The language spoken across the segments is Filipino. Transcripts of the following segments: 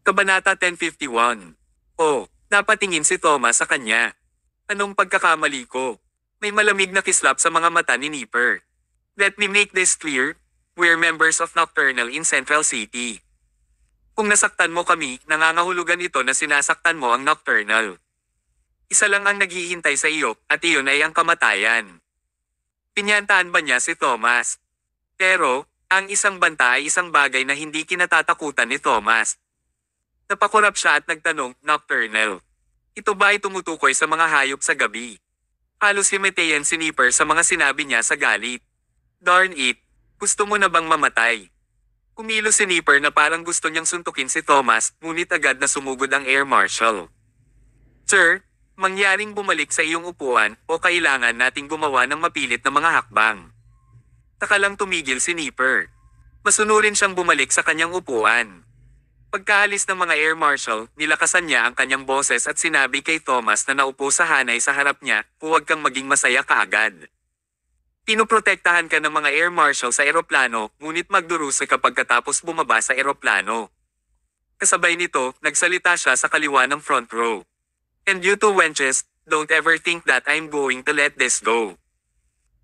Kabanata 1051. Oh, napatingin si Thomas sa kanya. Anong pagkakamali ko? May malamig na kislap sa mga mata ni Nipper. Let me make this clear. We're members of Nocturnal in Central City. Kung nasaktan mo kami, nangangahulugan ito na sinasaktan mo ang Nocturnal. Isa lang ang naghihintay sa iyo, at iyon ay ang kamatayan. Pinyantaan ba niya si Thomas? Pero, ang isang banta ay isang bagay na hindi kinatatakutan ni Thomas. Napakurap siya at nagtanong, Nocturnal. Ito ba ay tumutukoy sa mga hayop sa gabi? Halos himatayan si Nipper sa mga sinabi niya sa galit. Darn it, gusto mo na bang mamatay? Kumilos si Nipper na parang gusto niyang suntukin si Thomas, ngunit agad na sumugod ang air marshal. Sir, mangyaring bumalik sa iyong upuan o kailangan nating gumawa ng mapilit na mga hakbang. Taka lang tumigil si Nipper. Masunurin siyang bumalik sa kanyang upuan. Pagkaalis ng mga air marshal, nilakasan niya ang kanyang boses at sinabi kay Thomas na naupo sa hanay sa harap niya, huwag kang maging masaya kaagad. Pinoprotektahan ka ng mga air marshal sa eroplano, ngunit magdurusa ka pagkatapos bumaba sa eroplano. Kasabay nito, nagsalita siya sa kaliwa ng front row. And you two wenches, don't ever think that I'm going to let this go.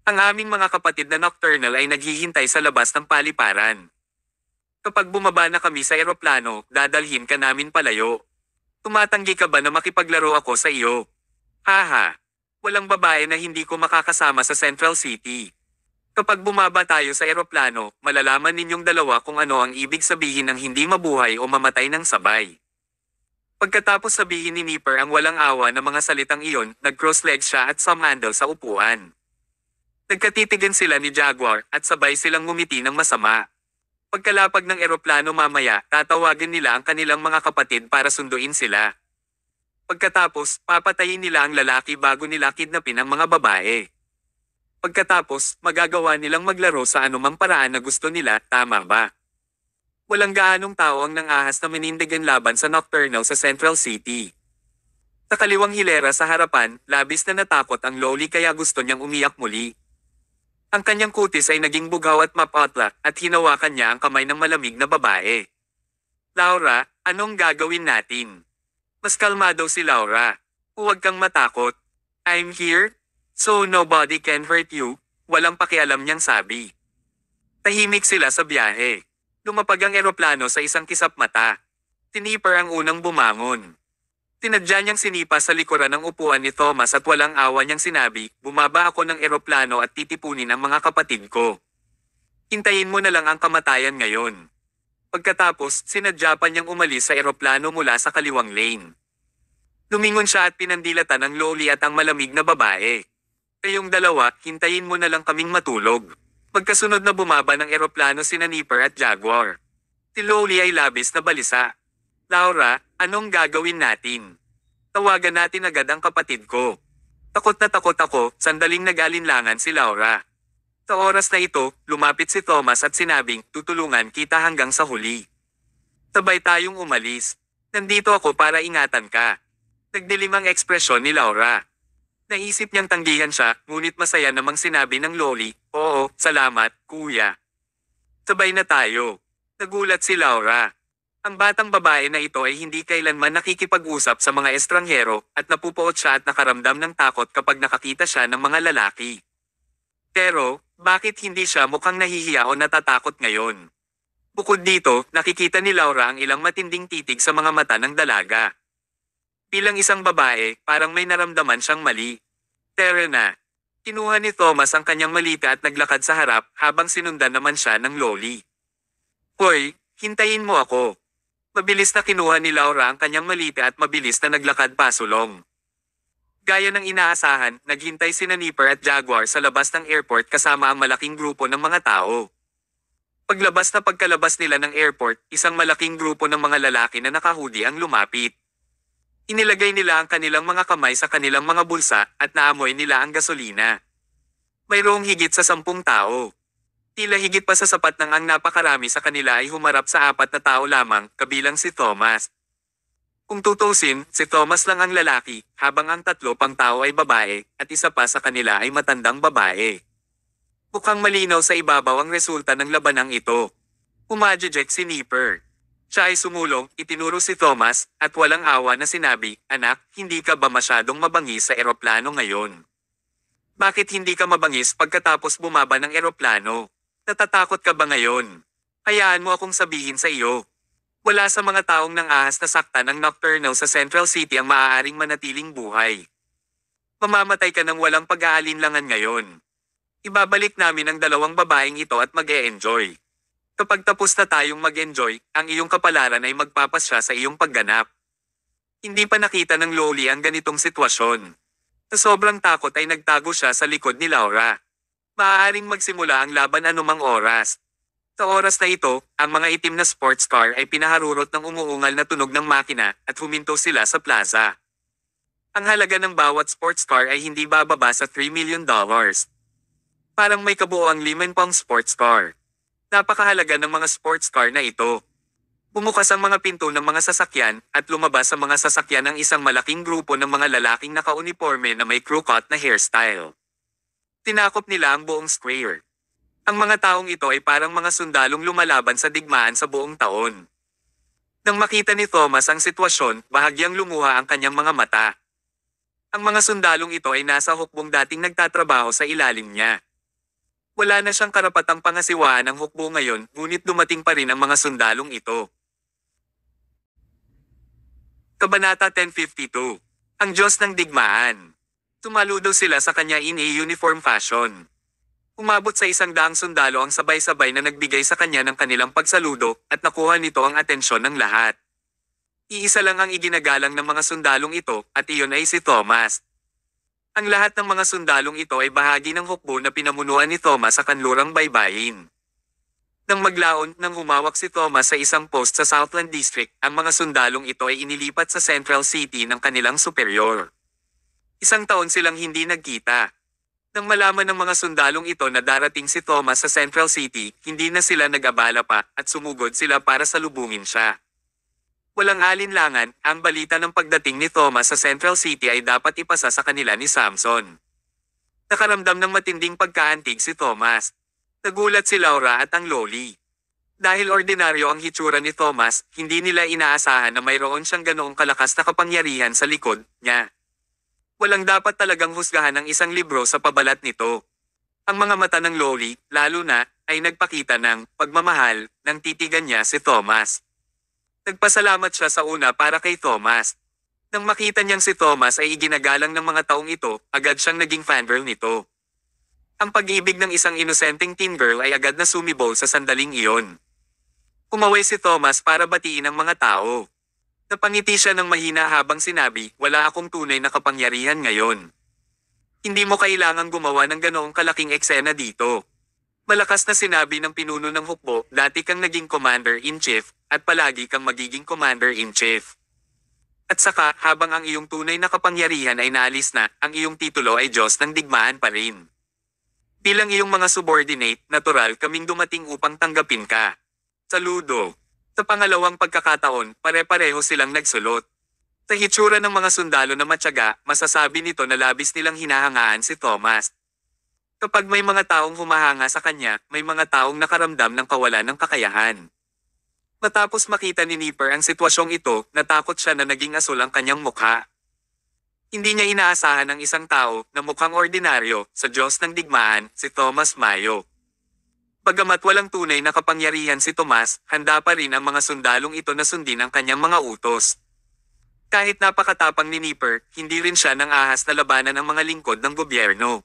Ang aming mga kapatid na Nocturnal ay naghihintay sa labas ng paliparan. Kapag bumaba na kami sa eroplano, dadalhin ka namin palayo. Tumatanggi ka ba na makipaglaro ako sa iyo? Haha. Walang babae na hindi ko makakasama sa Central City. Kapag bumaba tayo sa eroplano, malalaman ninyong dalawa kung ano ang ibig sabihin ng hindi mabuhay o mamatay ng sabay. Pagkatapos sabihin ni Nipper ang walang awa na mga salitang iyon, nag-cross-leg siya at sumandal sa upuan. Nagkatitigan sila ni Jaguar at sabay silang ngumiti ng masama. Pagkalapag ng eroplano mamaya, tatawagin nila ang kanilang mga kapatid para sunduin sila. Pagkatapos, papatayin nila ang lalaki bago nila kidnapin ang mga babae. Pagkatapos, magagawa nilang maglaro sa anumang paraan na gusto nila, tama ba? Walang gaanong tao ang nangahas na manindigan laban sa Nocturnal sa Central City. Sa kaliwang hilera sa harapan, labis na natakot ang Loli kaya gusto niyang umiyak muli. Ang kanyang kutis ay naging bugaw at mapatla at hinawakan niya ang kamay ng malamig na babae. Laura, anong gagawin natin? Mas kalmado si Laura. Huwag kang matakot. I'm here, so nobody can hurt you, walang pakialam niyang sabi. Tahimik sila sa biyahe. Lumapag ang eroplano sa isang kisap mata. Si Nipper ang unang bumangon. Tinadya niyang sinipa sa likuran ng upuan ni Thomas at walang awa niyang sinabi, bumaba ako ng eroplano at titipunin ang mga kapatid ko. Hintayin mo na lang ang kamatayan ngayon. Pagkatapos, sinadya pa niyang umalis sa eroplano mula sa kaliwang lane. Lumingon siya at pinandilatan ang Loli at ang malamig na babae. Kayong dalawa, hintayin mo na lang kaming matulog. Pagkasunod na bumaba ng eroplano sina Nipper at Jaguar. Si Loli ay labis na balisa. Laura, anong gagawin natin? Tawagan natin agad ang kapatid ko. Takot na takot ako, sandaling nag-alinlangan si Laura. Sa oras na ito, lumapit si Thomas at sinabing, tutulungan kita hanggang sa huli. Sabay tayong umalis. Nandito ako para ingatan ka. Nagdilim ang ekspresyon ni Laura. Naisip niyang tanggihan siya, ngunit masaya namang sinabi ng Loli, oo, salamat, kuya. Sabay na tayo. Nagulat si Laura. Ang batang babae na ito ay hindi kailanman nakikipag-usap sa mga estranghero at napupuot siya at nakaramdam ng takot kapag nakakita siya ng mga lalaki. Pero, bakit hindi siya mukhang nahihiya o natatakot ngayon? Bukod dito, nakikita ni Laura ang ilang matinding titig sa mga mata ng dalaga. Bilang isang babae, parang may naramdaman siyang mali. Tara na. Kinuha ni Thomas ang kanyang malita at naglakad sa harap habang sinundan naman siya ng Loli. Hoy, hintayin mo ako. Mabilis na kinuha ni Laura ang kanyang malita at mabilis na naglakad pasulong. Gaya ng inaasahan, naghintay sina Nipper at Jaguar sa labas ng airport kasama ang malaking grupo ng mga tao. Paglabas na pagkalabas nila ng airport, isang malaking grupo ng mga lalaki na nakahudi ang lumapit. Inilagay nila ang kanilang mga kamay sa kanilang mga bulsa at naamoy nila ang gasolina. Mayroong higit sa 10 tao. Tila higit pa sa sapat nang ang napakarami sa kanila ay humarap sa 4 na tao lamang, kabilang si Thomas. Kung tutusin, si Thomas lang ang lalaki, habang ang 3 pang tao ay babae, at isa pa sa kanila ay matandang babae. Mukhang malinaw sa ibabaw ang resulta ng labanang ito. Umadjejek si Nipper. Siya ay sumulong, itinuro si Thomas, at walang awa na sinabi, "Anak, hindi ka ba masyadong mabangis sa eroplano ngayon? Bakit hindi ka mabangis pagkatapos bumaba ng eroplano? Natatakot ka ba ngayon? Hayaan mo akong sabihin sa iyo. Wala sa mga taong nang ahas na sakta ng nocturnal sa Central City ang maaaring manatiling buhay. Mamamatay ka ng walang pag-aalinlangan ngayon. Ibabalik namin ang dalawang babaeng ito at mag-e-enjoy. Kapag tapos na tayong mag-enjoy, ang iyong kapalaran ay magpapasya sa iyong pagganap." Hindi pa nakita ng Loli ang ganitong sitwasyon. Sa sobrang takot ay nagtago siya sa likod ni Laura. Maaaring magsimula ang laban anumang oras. Sa oras na ito, ang mga itim na sports car ay pinaharurot ng umuungal na tunog ng makina at huminto sila sa plaza. Ang halaga ng bawat sports car ay hindi bababa sa $3 million. Parang may kabuoang 5 sports car. Napakahalaga ng mga sports car na ito. Bumukas ang mga pinto ng mga sasakyan at lumabas sa mga sasakyan ng isang malaking grupo ng mga lalaking naka-uniforme na may crew cut na hairstyle. Tinakop nila ang buong square. Ang mga taong ito ay parang mga sundalong lumalaban sa digmaan sa buong taon. Nang makita ni Thomas ang sitwasyon, bahagyang lumuha ang kanyang mga mata. Ang mga sundalong ito ay nasa hukbong dating nagtatrabaho sa ilalim niya. Wala na siyang karapatang pangasiwaan ng hukbo ngayon, ngunit dumating pa rin ang mga sundalong ito. Kabanata 1052. Ang Diyos ng Digmaan. Tumaludo sila sa kanya in a uniform fashion. Umabot sa 100 sundalo ang sabay-sabay na nagbigay sa kanya ng kanilang pagsaludo at nakuha nito ang atensyon ng lahat. Iisa lang ang iginagalang ng mga sundalong ito at iyon ay si Thomas. Ang lahat ng mga sundalong ito ay bahagi ng hukbo na pinamunuan ni Thomas sa kanlurang baybayin. Nang maglaon, nang humawak si Thomas sa isang post sa Southland District, ang mga sundalong ito ay inilipat sa Central City ng kanilang superior. 1 taon silang hindi nagkita. Nang malaman ng mga sundalong ito na darating si Thomas sa Central City, hindi na sila nag-abala pa at sumugod sila para salubungin siya. Walang alinlangan, ang balita ng pagdating ni Thomas sa Central City ay dapat ipasa sa kanila ni Samson. Nakaramdam ng matinding pagkaantig si Thomas. Nagulat si Laura at ang Loli. Dahil ordinaryo ang hitsura ni Thomas, hindi nila inaasahan na mayroon siyang ganoong kalakas na kapangyarihan sa likod niya. Walang dapat talagang husgahan ng isang libro sa pabalat nito. Ang mga mata ng Loli, lalo na, ay nagpakita ng pagmamahal nang titigan niya si Thomas. Nagpasalamat siya sa una para kay Thomas. Nang makita niyang si Thomas ay iginagalang ng mga taong ito, agad siyang naging fangirl nito. Ang pag-ibig ng isang inosenteng teen girl ay agad na sumibol sa sandaling iyon. Umaway si Thomas para batiin ang mga tao. Napangiti siya ng mahina habang sinabi, "Wala akong tunay na kapangyarihan ngayon. Hindi mo kailangang gumawa ng ganoong kalaking eksena dito." Malakas na sinabi ng pinuno ng hukbo, "Dati kang naging commander-in-chief, at palagi kang magiging commander-in-chief. At saka, habang ang iyong tunay na kapangyarihan ay naalis na, ang iyong titulo ay Diyos ng Digmaan pa rin. Bilang iyong mga subordinate, natural kaming dumating upang tanggapin ka." Saludo. Sa pangalawang pagkakataon, pare-pareho silang nagsulot. Sa hitsura ng mga sundalo na matyaga, masasabi nito na labis nilang hinahangaan si Thomas. Kapag may mga taong humahanga sa kanya, may mga taong nakaramdam ng kawalan ng kakayahan. Matapos makita ni Nipper ang sitwasyong ito, natakot siya na naging asul ang kanyang mukha. Hindi niya inaasahan ng isang tao na mukhang ordinaryo, sa Diyos ng Digmaan, si Thomas Mayo. Bagamat walang tunay na kapangyarihan si Tomas, handa pa rin ang mga sundalong ito na sundin ang kanyang mga utos. Kahit napakatapang ni Nipper, hindi rin siya nang ahas na labanan ang mga lingkod ng gobyerno.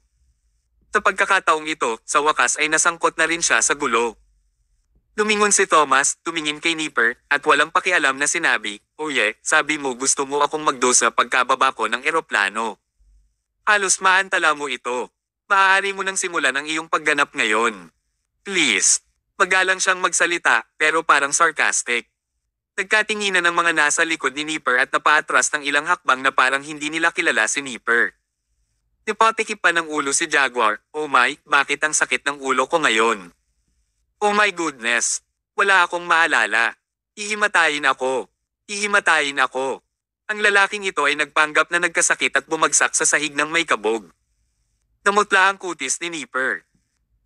Sa pagkakataong ito, sa wakas ay nasangkot na rin siya sa gulo. Lumingon si Thomas, tumingin kay Nipper, at walang pakialam na sinabi, "Oye, sabi mo gusto mo akong magdusa pagkababa ko ng eroplano. Halos maantala mo ito. Maaari mo nang simulan ang iyong pagganap ngayon. Please." Magalang siyang magsalita, pero parang sarcastic. Nagkatinginan ng mga nasa likod ni Nipper at napaatras ng ilang hakbang na parang hindi nila kilala si Nipper. Nipatikip pa ng ulo si Jaguar, "Oh my, bakit ang sakit ng ulo ko ngayon? Oh my goodness. Wala akong maalala. Hihimatayin ako. Hihimatayin ako." Ang lalaking ito ay nagpanggap na nagkasakit at bumagsak sa sahig ng may kabog. Namutla ang kutis ni Nipper.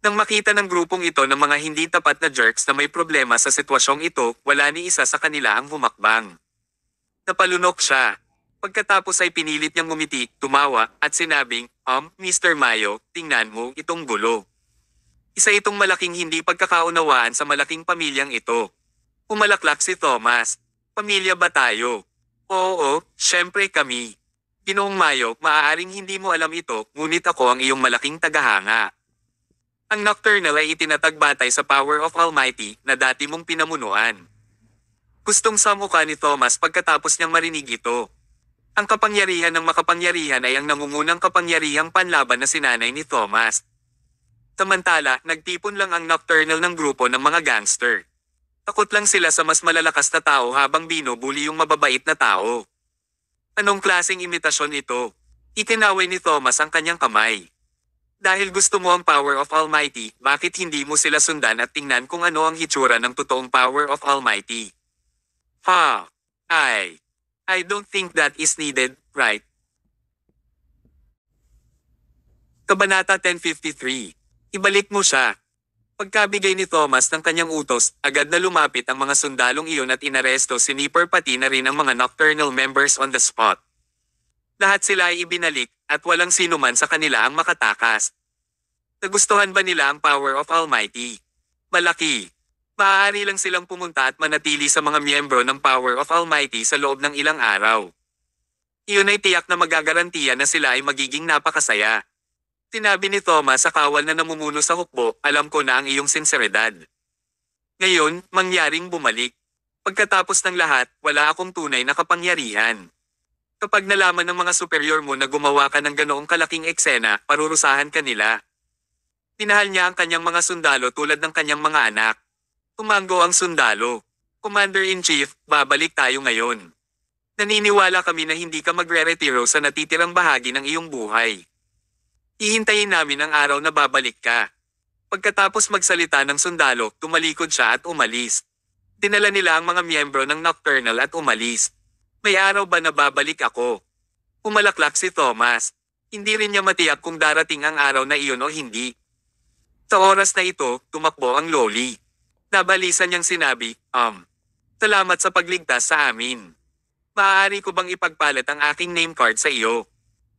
Nang makita ng grupong ito ng mga hindi tapat na jerks na may problema sa sitwasyong ito, wala ni isa sa kanila ang humakbang. Napalunok siya. Pagkatapos ay pinilit niyang ngumiti, tumawa, at sinabing, Mr. Mayo, tingnan mo itong gulo. Isa itong malaking hindi pagkakaunawaan sa malaking pamilyang ito. Umalaklak si Thomas. Pamilya ba tayo? Oo, syempre kami. Ginoong Mayo, maaaring hindi mo alam ito, ngunit ako ang iyong malaking tagahanga. Ang Nocturnal ay itinatagbatay sa Power of Almighty na dati mong pinamunuan. Gustong samuka ni Thomas pagkatapos niyang marinig ito. Ang kapangyarihan ng makapangyarihan ay ang nangungunang kapangyarihang panlaban na sinanay ni Thomas. Samantala, nagtipon lang ang Nocturnal ng grupo ng mga gangster. Takot lang sila sa mas malalakas na tao habang binubuli yung mababait na tao. Anong klaseng imitasyon ito? Itinaway ni Thomas ang kanyang kamay. Dahil gusto mo ang Power of Almighty, bakit hindi mo sila sundan at tingnan kung ano ang hitsura ng totoong Power of Almighty? I don't think that is needed, right? Kabanata 1053. Ibalik mo siya. Pagkabigay ni Thomas ng kanyang utos, agad na lumapit ang mga sundalong iyon at inaresto si Nipper pati na rin ang mga Nocturnal members on the spot. Lahat sila ay ibinalik, at walang sino man sa kanila ang makatakas. Nagustuhan ba nila ang Power of Almighty? Malaki. Maaari lang silang pumunta at manatili sa mga miyembro ng Power of Almighty sa loob ng ilang araw. Iyon ay tiyak na magagarantiya na sila ay magiging napakasaya. Sinabi ni Thomas sa kawal na namumuno sa hukbo, alam ko na ang iyong sinseridad. Ngayon, mangyaring bumalik. Pagkatapos ng lahat, wala akong tunay na kapangyarihan. Kapag nalaman ng mga superior mo na gumawa ka ng ganoong kalaking eksena, parurusahan ka nila. Pinahal niya ang kanyang mga sundalo tulad ng kanyang mga anak. Tumango ang sundalo. Commander-in-Chief, babalik tayo ngayon. Naniniwala kami na hindi ka magre-retiro sa natitirang bahagi ng iyong buhay. Hihintayin namin ang araw na babalik ka. Pagkatapos magsalita ng sundalo, tumalikod siya at umalis. Dinala nila ang mga miyembro ng Nocturnal at umalis. May araw ba na babalik ako? Umalaklak si Thomas. Hindi rin niya matiyak kung darating ang araw na iyon o hindi. Sa oras na ito, tumakbo ang loli. Nabalisan niyang sinabi, salamat sa pagligtas sa amin. Maaari ko bang ipagpalit ang aking name card sa iyo?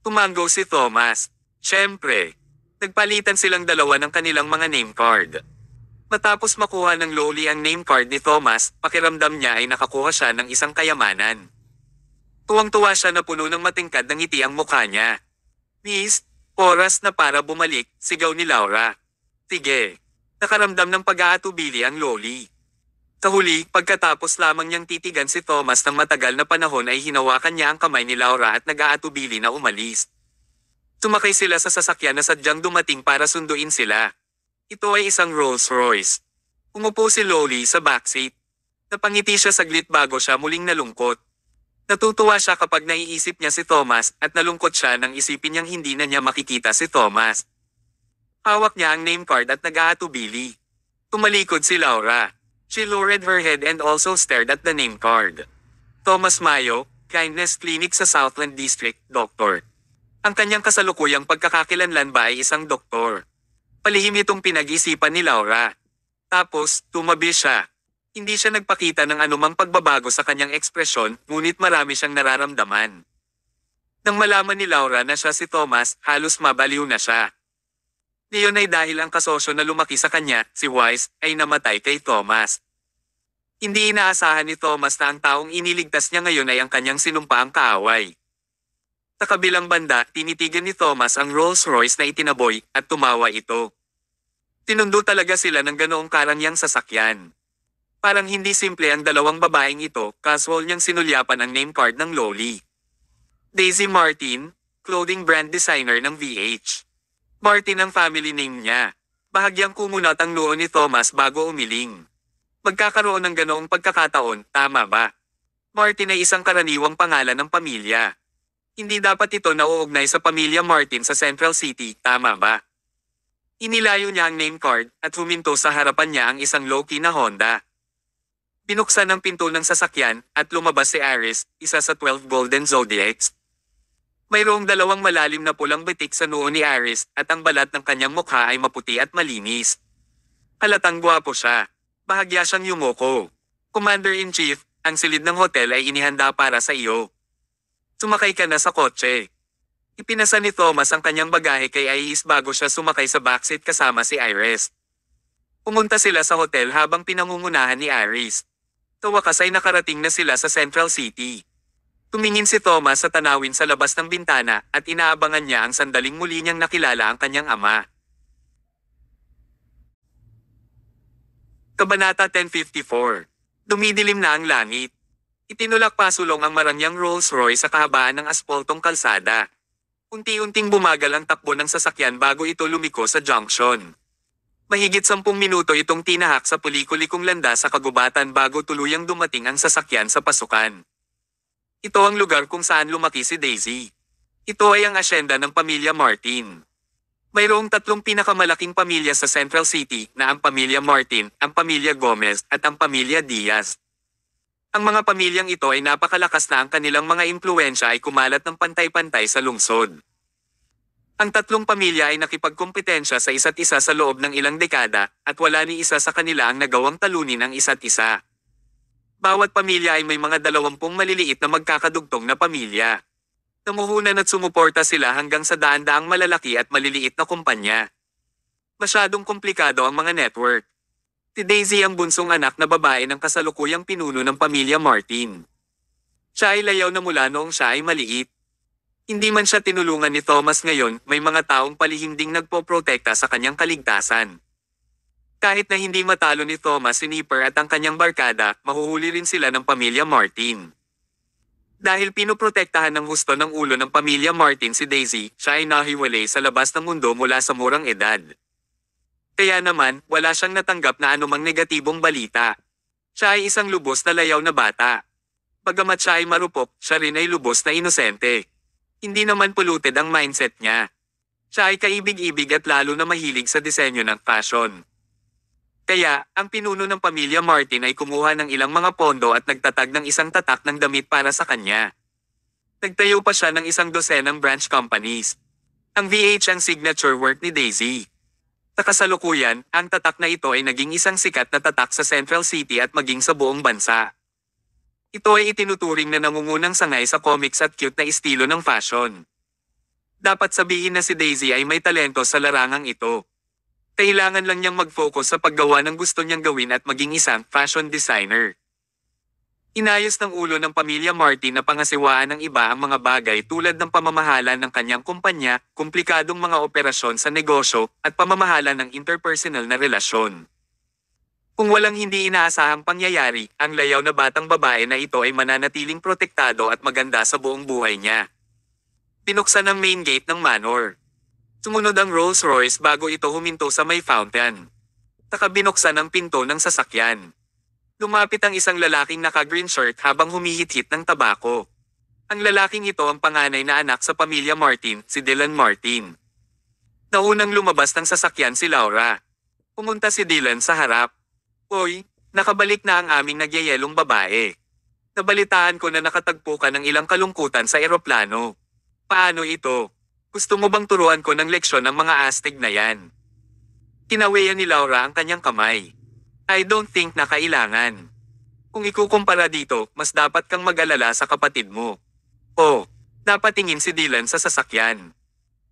Tumango si Thomas. Siyempre. Nagpalitan silang dalawa ng kanilang mga name card. Matapos makuha ng loli ang name card ni Thomas, pakiramdam niya ay nakakuha siya ng isang kayamanan. Tuwang-tuwa siya na puno ng matingkad ng ngiti ang mukha niya. Miss, oras na para bumalik, sigaw ni Laura. Sige. Nakaramdam ng pag-aatubili ang loli. Sa huli, pagkatapos lamang niyang titigan si Thomas ng matagal na panahon ay hinawakan niya ang kamay ni Laura at nag-aatubili na umalis. Sumakay sila sa sasakyan na sadyang dumating para sunduin sila. Ito ay isang Rolls Royce. Umupo si Loli sa backseat. Napangiti siya saglit bago siya muling nalungkot. Natutuwa siya kapag naiisip niya si Thomas at nalungkot siya nang isipin niyang hindi na niya makikita si Thomas. Hawak niya ang name card at nag-aatubili. Tumalikod si Laura. She lowered her head and also stared at the name card. Thomas Mayo, Kindness Clinic sa Southland District, Doctor. Ang kanyang kasalukuyang pagkakakilanlan ba ay isang doktor? Palihim itong pinag-isipan ni Laura. Tapos, tumabi siya. Hindi siya nagpakita ng anumang pagbabago sa kanyang ekspresyon, ngunit marami siyang nararamdaman. Nang malaman ni Laura na siya si Thomas, halos mabaliw na siya. Iyon ay dahil ang kasosyo na lumaki sa kanya, si Wise, ay namatay kay Thomas. Hindi inaasahan ni Thomas na ang taong iniligtas niya ngayon ay ang kanyang sinumpaang kaaway. Sa kabilang banda, tinitigan ni Thomas ang Rolls Royce na itinaboy, at tumawa ito. Tinundo talaga sila ng ganoong karangyang sasakyan. Parang hindi simple ang dalawang babaeng ito, casual niyang sinulyapan ang name card ng loli. Daisy Martin, clothing brand designer ng VH. Martin ang family name niya. Bahagyang kumunat ang noo ni Thomas bago umiling. Magkakaroon ng ganoong pagkakataon, tama ba? Martin ay isang karaniwang pangalan ng pamilya. Hindi dapat ito nauugnay sa pamilya Martin sa Central City, tama ba? Inilayo niya ang name card at huminto sa harapan niya ang isang low-key na Honda. Binuksan ang pinto ng sasakyan at lumabas si Aris, isa sa 12 Golden Zodiacs. Mayroong dalawang malalim na pulang bitik sa noo ni Iris at ang balat ng kanyang mukha ay maputi at malinis. Halatang gwapo siya. Bahagya siyang yumoko. Commander-in-Chief, ang silid ng hotel ay inihanda para sa iyo. Sumakay ka na sa kotse. Ipinasa ni Thomas ang kanyang bagahe kay Iris bago siya sumakay sa backseat kasama si Iris. Pumunta sila sa hotel habang pinangungunahan ni Iris. Sa wakas ay nakarating na sila sa Central City. Tumingin si Thomas sa tanawin sa labas ng bintana at inaabangan niya ang sandaling muli niyang nakilala ang kanyang ama. Kabanata 1054. Dumidilim na ang langit. Itinulak pasulong ang marangyang Rolls-Royce sa kahabaan ng aspaltong kalsada. Unti-unting bumagal ang takbo ng sasakyan bago ito lumiko sa junction. Mahigit 10 minuto itong tinahak sa pulikulikong landas sa kagubatan bago tuluyang dumating ang sasakyan sa pasukan. Ito ang lugar kung saan lumaki si Daisy. Ito ay ang asyenda ng pamilya Martin. Mayroong 3 pinakamalaking pamilya sa Central City na ang pamilya Martin, ang pamilya Gomez at ang pamilya Diaz. Ang mga pamilyang ito ay napakalakas na ang kanilang mga impluwensya ay kumalat ng pantay-pantay sa lungsod. Ang 3 pamilya ay nakipagkompetensya sa isa't isa sa loob ng ilang dekada at wala ni isa sa kanila ang nagawang talunin ang isa't isa. Bawat pamilya ay may mga 20 maliliit na magkakadugtong na pamilya. Namuhunan at sumuporta sila hanggang sa daan-daang malalaki at maliliit na kumpanya. Masyadong komplikado ang mga network. Si Daisy ang bunsong anak na babae ng kasalukuyang pinuno ng pamilya Martin. Siya ay layaw na mula noong siya ay maliit. Hindi man siya tinulungan ni Thomas ngayon, may mga taong palihim ding nagpoprotekta sa kanyang kaligtasan. Kahit na hindi matalo ni Thomas si Nipper at ang kanyang barkada, mahuhuli rin sila ng pamilya Martin. Dahil pinoprotektahan ng husto ng ulo ng pamilya Martin si Daisy, siya ay nahiwalay sa labas ng mundo mula sa murang edad. Kaya naman, wala siyang natanggap na anumang negatibong balita. Siya ay isang lubos na layaw na bata. Bagamat siya ay marupok, siya rin ay lubos na inosente. Hindi naman polluted ang mindset niya. Siya ay kaibig-ibig at lalo na mahilig sa disenyo ng fashion. Kaya, ang pinuno ng pamilya Martin ay kumuha ng ilang mga pondo at nagtatag ng isang tatak ng damit para sa kanya. Nagtayo pa siya ng isang dosenang branch companies. Ang VH ang signature work ni Daisy. Sa kasalukuyan, ang tatak na ito ay naging isang sikat na tatak sa Central City at maging sa buong bansa. Ito ay itinuturing na nangungunang sangay sa comics at cute na estilo ng fashion. Dapat sabihin na si Daisy ay may talento sa larangang ito. Kailangan lang niyang mag-focus sa paggawa ng gusto niyang gawin at maging isang fashion designer. Inayos ng ulo ng pamilya Martin na pangasiwaan ng iba ang mga bagay tulad ng pamamahala ng kanyang kumpanya, komplikadong mga operasyon sa negosyo, at pamamahala ng interpersonal na relasyon. Kung walang hindi inaasahang pangyayari, ang layaw na batang babae na ito ay mananatiling protektado at maganda sa buong buhay niya. Binuksan ang main gate ng manor. Sumunod ang Rolls-Royce bago ito huminto sa may fountain. Saka binuksan ang pinto ng sasakyan. Lumapit ang isang lalaking naka-green shirt habang humihit-hit ng tabako. Ang lalaking ito ang panganay na anak sa pamilya Martin, si Dylan Martin. Naunang lumabas ng sasakyan si Laura. Pumunta si Dylan sa harap. "Hoy, nakabalik na ang aming nagyayelong babae. Nabalitaan ko na nakatagpo ka ng ilang kalungkutan sa eroplano. Paano ito? Gusto mo bang turuan ko ng leksyon ng mga astig na yan?" Kinawian ni Laura ang kanyang kamay. "I don't think na kailangan. Kung ikukumpara dito, mas dapat kang mag-alala sa kapatid mo." Oh, napatingin si Dylan sa sasakyan.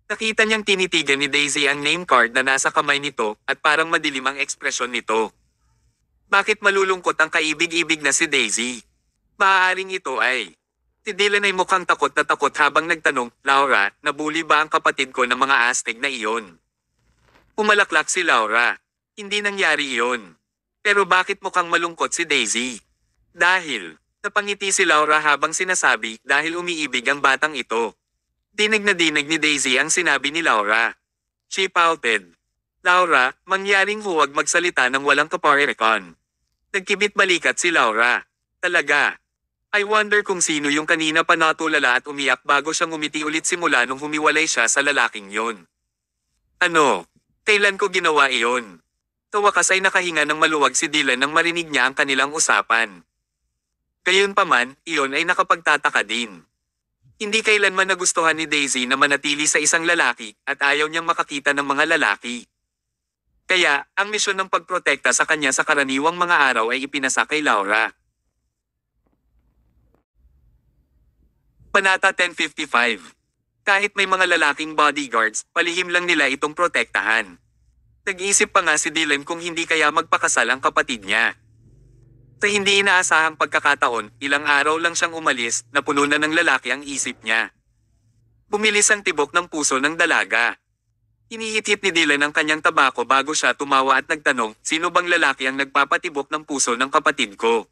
Nakita niyang tinitigan ni Daisy ang name card na nasa kamay nito at parang madilim ang ekspresyon nito. Bakit malulungkot ang kaibig-ibig na si Daisy? Maaaring ito ay... Si Dylan ay mukhang takot na takot habang nagtanong, "Laura, nabuli ba ang kapatid ko ng mga astig na iyon?" Umalaklak si Laura. Hindi nangyari iyon. Pero bakit mukhang malungkot si Daisy? Dahil, napangiti si Laura habang sinasabi dahil umiibig ang batang ito. Dinig na dinig ni Daisy ang sinabi ni Laura. She pouted. "Laura, mangyaring huwag magsalita ng walang kaparerekon." Nagkibit balikat si Laura. "Talaga? I wonder kung sino yung kanina pa natulala at umiyak bago siya ngumiti ulit simula nung humiwalay siya sa lalaking yon. Ano? Kailan ko ginawa iyon?" Sa wakas ay nakahinga ng maluwag si Dylan nang marinig niya ang kanilang usapan. Gayunpaman, iyon ay nakapagtataka din. Hindi kailanman nagustuhan ni Daisy na manatili sa isang lalaki at ayaw niyang makakita ng mga lalaki. Kaya, ang misyon ng pagprotekta sa kanya sa karaniwang mga araw ay ipinasa kay Laura. Panata 1055. Kahit may mga lalaking bodyguards, palihim lang nila itong protektahan. Nag-iisip pa nga si Dylan kung hindi kaya magpakasal ang kapatid niya. Sa hindi inaasahang pagkakataon, ilang araw lang siyang umalis na puno na ng lalaki ang isip niya. Bumilis ang tibok ng puso ng dalaga. Hinihit-hit ni Dylan ang kanyang tabako bago siya tumawa at nagtanong, sino bang lalaki ang nagpapatibok ng puso ng kapatid ko?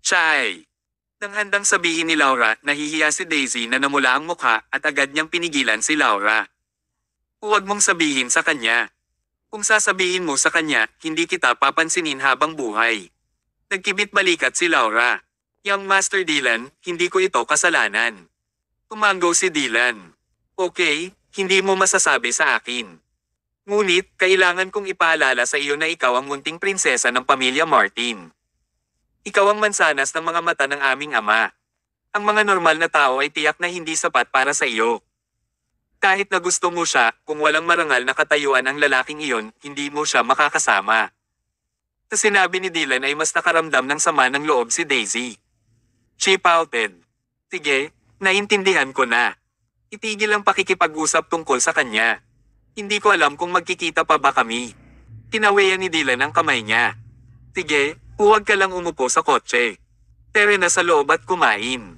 Siya ay. Nang handang sabihin ni Laura, nahihiya si Daisy na namula ang mukha at agad niyang pinigilan si Laura. Huwag mong sabihin sa kanya. Kung sasabihin mo sa kanya, hindi kita papansinin habang buhay. Nagkibit balikat si Laura. Young Master Dylan, hindi ko ito kasalanan. Tumango si Dylan. Okay, hindi mo masasabi sa akin. Ngunit, kailangan kong ipaalala sa iyo na ikaw ang munting prinsesa ng pamilya Martin. Ikaw ang mansanas ng mga mata ng aming ama. Ang mga normal na tao ay tiyak na hindi sapat para sa iyo. Kahit na gusto mo siya, kung walang marangal na katayuan ang lalaking iyon, hindi mo siya makakasama. Sa sinabi ni Dylan ay mas nakaramdam ng sama ng loob si Daisy. She pouted. Sige, naintindihan ko na. Itigil ang pakikipag-usap tungkol sa kanya. Hindi ko alam kung magkikita pa ba kami. Tinawayan ni Dylan ang kamay niya. Sige, huwag ka lang umupo sa kotse. Tere na sa loob at kumain.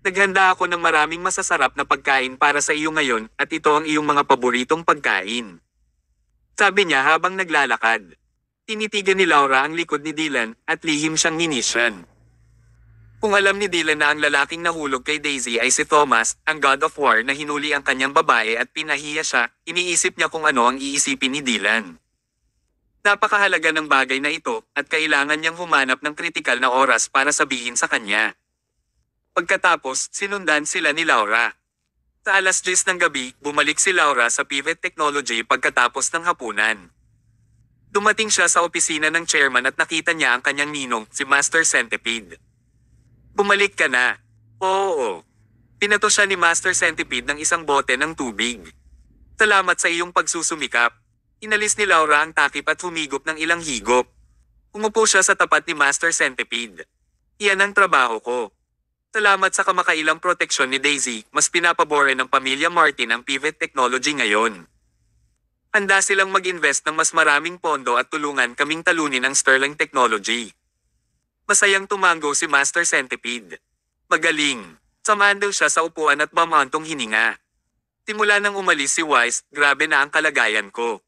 Naghanda ako ng maraming masasarap na pagkain para sa iyo ngayon at ito ang iyong mga paboritong pagkain. Sabi niya habang naglalakad. Tinitigan ni Laura ang likod ni Dylan at lihim siyang ninisyan. Kung alam ni Dylan na ang lalaking nahulog kay Daisy ay si Thomas, ang God of War na hinuli ang kanyang babae at pinahiya siya, iniisip niya kung ano ang iisipin ni Dylan. Napakahalaga ng bagay na ito at kailangan niyang humanap ng kritikal na oras para sabihin sa kanya. Pagkatapos, sinundan sila ni Laura. Sa 10:00 ng gabi, bumalik si Laura sa Pivot Technology pagkatapos ng hapunan. Dumating siya sa opisina ng chairman at nakita niya ang kanyang ninong, si Master Centipede. Bumalik ka na. Oo. Pinato siya ni Master Centipede ng isang bote ng tubig. Salamat sa iyong pagsusumikap. Inalis ni Laura ang takip at humigop ng ilang higop. Umupo siya sa tapat ni Master Centipede. Iyan ang trabaho ko. Salamat sa kamakailang proteksyon ni Daisy, mas pinapabore ng pamilya Martin ang Pivot Technology ngayon. Handa silang mag-invest ng mas maraming pondo at tulungan kaming talunin ang Sterling Technology. Masayang tumango si Master Centipede. Magaling. Samahan daw siya sa upuan at mamantong hininga. Simula nang umalis si Wise, grabe na ang kalagayan ko.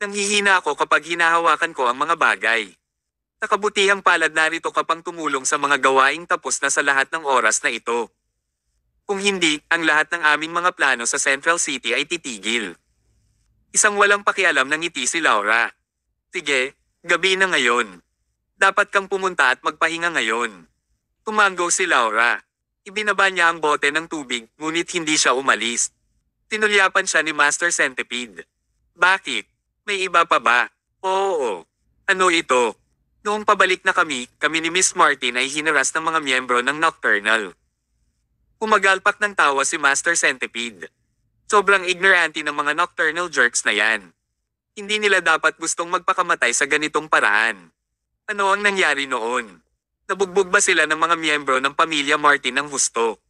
Nanghihina ako kapag hinahawakan ko ang mga bagay. Sa kabutihang palad narito ka pang tumulong sa mga gawaing tapos na sa lahat ng oras na ito. Kung hindi, ang lahat ng aming mga plano sa Central City ay titigil. Isang walang pakialam ng ngiti si Laura. Sige, gabi na ngayon. Dapat kang pumunta at magpahinga ngayon. Tumango si Laura. Ibinaba niya ang bote ng tubig, ngunit hindi siya umalis. Tinulyapan siya ni Master Centipede. Bakit? May iba pa ba? Oo. Ano ito? Noong pabalik na kami ni Miss Martin ay hinaras ng mga miyembro ng Nocturnal. Umagalpak ng tawa si Master Centipede. Sobrang ignorante ng mga Nocturnal jerks na yan. Hindi nila dapat gustong magpakamatay sa ganitong paraan. Ano ang nangyari noon? Nabugbog ba sila ng mga miyembro ng pamilya Martin ng husto?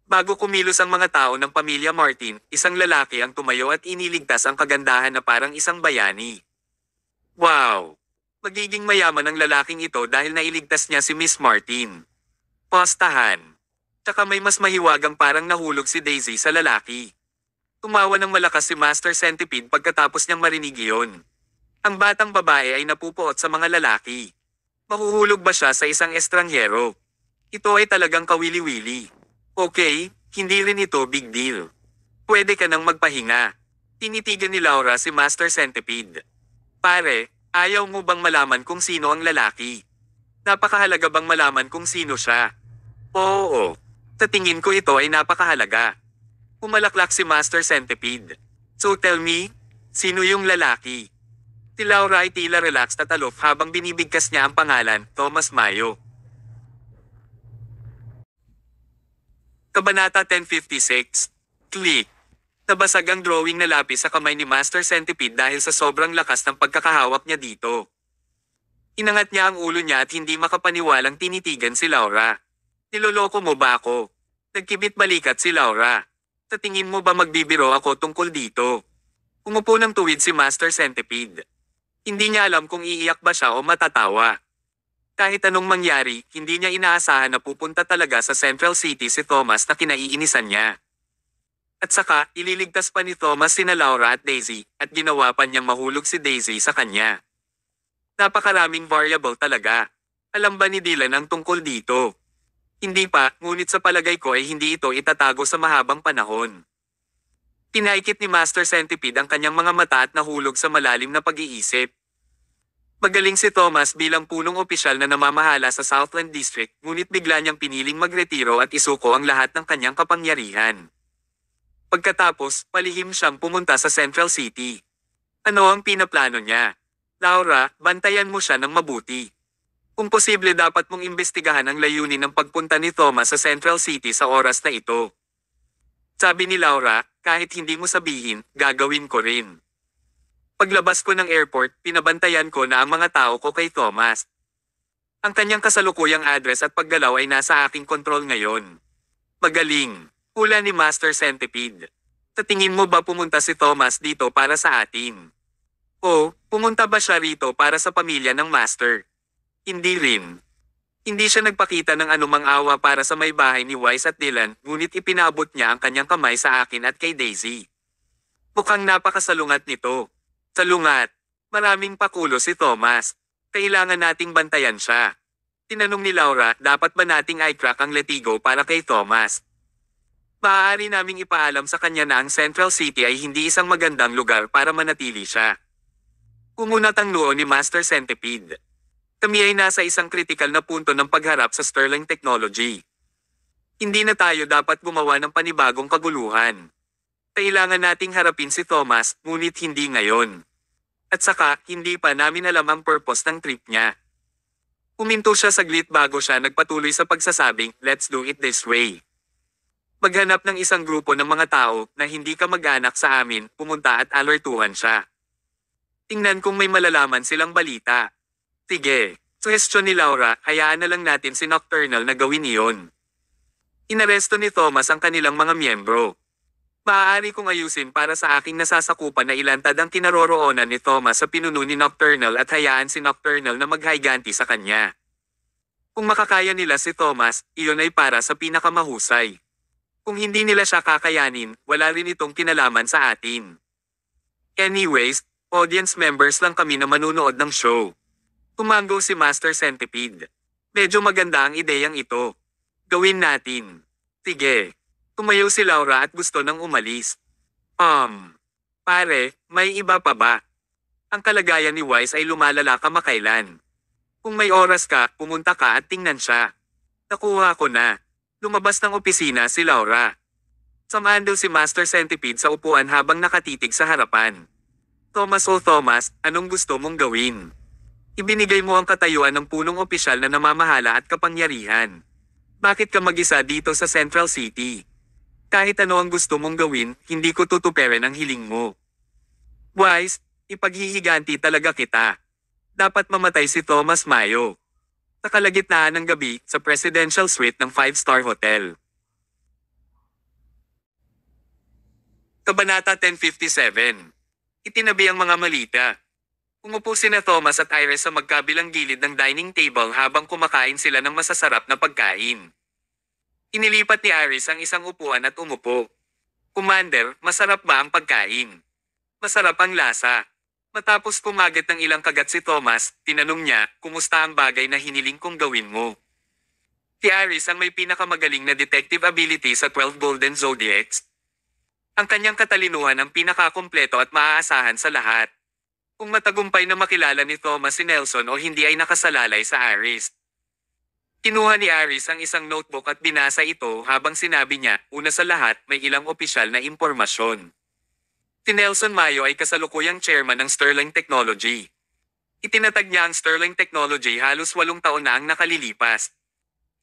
Bago kumilos ang mga tao ng pamilya Martin, isang lalaki ang tumayo at iniligtas ang kagandahan na parang isang bayani. Wow! Magiging mayaman ang lalaking ito dahil nailigtas niya si Miss Martin. Postahan. Tsaka may mas mahiwagang parang nahulog si Daisy sa lalaki. Tumawa ng malakas si Master Centipede pagkatapos niyang marinig iyon. Ang batang babae ay napupuot sa mga lalaki. Mahuhulog ba siya sa isang estranghero? Ito ay talagang kawili-wili. Okay, hindi rin ito big deal. Pwede ka nang magpahinga. Tinitigan ni Laura si Master Centipede. Pare, ayaw mo bang malaman kung sino ang lalaki? Napakahalaga bang malaman kung sino siya? Oo. Sa tingin ko ito ay napakahalaga. Pumalaklak si Master Centipede. So tell me, sino yung lalaki? Si Laura ay tila relaxed at aloof habang binibigkas niya ang pangalan, Thomas Mayo. Kabanata 1056. Click. Nabasag ang drawing na lapis sa kamay ni Master Centipede dahil sa sobrang lakas ng pagkakahawak niya dito. Inangat niya ang ulo niya at hindi makapaniwalang tinitigan si Laura. Niloloko mo ba ako? Nagkibit balikat si Laura. Sa tingin mo ba magbibiro ako tungkol dito? Umupo ng tuwid si Master Centipede. Hindi niya alam kung iiyak ba siya o matatawa. Kahit anong mangyari, hindi niya inaasahan na pupunta talaga sa Central City si Thomas na kinaiinisan niya. At saka, ililigtas pa ni Thomas sina Laura at Daisy, at ginawa pa niyang mahulog si Daisy sa kanya. Napakaraming variable talaga. Alam ba ni Dylan ang tungkol dito? Hindi pa, ngunit sa palagay ko ay hindi ito itatago sa mahabang panahon. Pinaikit ni Master Centipede ang kanyang mga mata at nahulog sa malalim na pag-iisip. Magaling si Thomas bilang punong opisyal na namamahala sa Southland District, ngunit bigla niyang piniling magretiro at isuko ang lahat ng kanyang kapangyarihan. Pagkatapos, palihim siyang pumunta sa Central City. Ano ang pinaplano niya? Laura, bantayan mo siya ng mabuti. Kung posible dapat mong imbestigahan ang layunin ng pagpunta ni Thomas sa Central City sa oras na ito. Sabi ni Laura, kahit hindi mo sabihin, gagawin ko rin. Paglabas ko ng airport, pinabantayan ko na ang mga tao ko kay Thomas. Ang kanyang kasalukuyang address at paggalaw ay nasa aking kontrol ngayon. Magaling. Hula ni Master Centipede. Sa tingin mo ba pumunta si Thomas dito para sa atin? O, pumunta ba siya rito para sa pamilya ng Master? Hindi rin. Hindi siya nagpakita ng anumang awa para sa may bahay ni Wise at Dylan, ngunit ipinaabot niya ang kanyang kamay sa akin at kay Daisy. Mukhang napakasalungat nito. Salungat. Maraming pakulo si Thomas. Kailangan nating bantayan siya. Tinanong ni Laura, dapat ba nating i-crack ang letigo para kay Thomas? Maaari naming ipaalam sa kanya na ang Central City ay hindi isang magandang lugar para manatili siya. Umunat ang noo ni Master Centipede. Kami ay nasa isang kritikal na punto ng pagharap sa Sterling Technology. Hindi na tayo dapat gumawa ng panibagong kaguluhan. Kailangan nating harapin si Thomas, ngunit hindi ngayon. At saka, hindi pa namin alam ang purpose ng trip niya. Huminto siya saglit bago siya nagpatuloy sa pagsasabing, let's do it this way. Maghanap ng isang grupo ng mga tao na hindi kamag-anak sa amin, pumunta at alertuhan siya. Tingnan kung may malalaman silang balita. Sige, suhestyon ni Laura, hayaan na lang natin si Nocturnal na gawin iyon. Inaresto ni Thomas ang kanilang mga miyembro. Maaari kong ayusin para sa aking nasasakupan na ilantad ang kinaroroonan ni Thomas sa pinuno ni Nocturnal at hayaan si Nocturnal na maghayganti sa kanya. Kung makakaya nila si Thomas, iyon ay para sa pinakamahusay. Kung hindi nila siya kakayanin, wala rin itong kinalaman sa atin. Anyways, audience members lang kami na manunood ng show. Tumango si Master Centipede. Medyo maganda ang ideyang ito. Gawin natin. Sige. Tumayo si Laura at gusto nang umalis. Pare, may iba pa ba? Ang kalagayan ni Wise ay lumalala kamakailan. Kung may oras ka, pumunta ka at tingnan siya. Nakuha ko na. Lumabas ng opisina si Laura. Samahan daw si Master Centipede sa upuan habang nakatitig sa harapan. Thomas o Thomas, anong gusto mong gawin? Ibinigay mo ang katayuan ng punong opisyal na namamahala at kapangyarihan. Bakit ka mag-isa dito sa Central City? Kahit ano ang gusto mong gawin, hindi ko tutuperin ang hiling mo. Wise, ipaghihiganti talaga kita. Dapat mamatay si Thomas Mayo. Sa kalagitnaan ng gabi, sa presidential suite ng 5-star hotel. Kabanata 1057. Itinabi ang mga malita. Umupo sina Thomas at Iris sa magkabilang gilid ng dining table habang kumakain sila ng masasarap na pagkain. Inilipat ni Iris ang isang upuan at umupo. Commander, masarap ba ang pagkain? Masarap ang lasa. Matapos kumagat ng ilang kagat si Thomas, tinanong niya, kumusta ang bagay na hiniling kong gawin mo? Si Iris ang may pinakamagaling na detective ability sa 12 Golden Zodiacs. Ang kanyang katalinuhan ang pinakakumpleto at maaasahan sa lahat. Kung matagumpay na makilala ni Thomas si Nelson o hindi ay nakasalalay sa Iris. Kinuha ni Iris ang isang notebook at binasa ito habang sinabi niya, una sa lahat, may ilang opisyal na impormasyon. Si Nelson Mayo ay kasalukuyang chairman ng Sterling Technology. Itinatag niya ang Sterling Technology halos 8 taon na ang nakalilipas.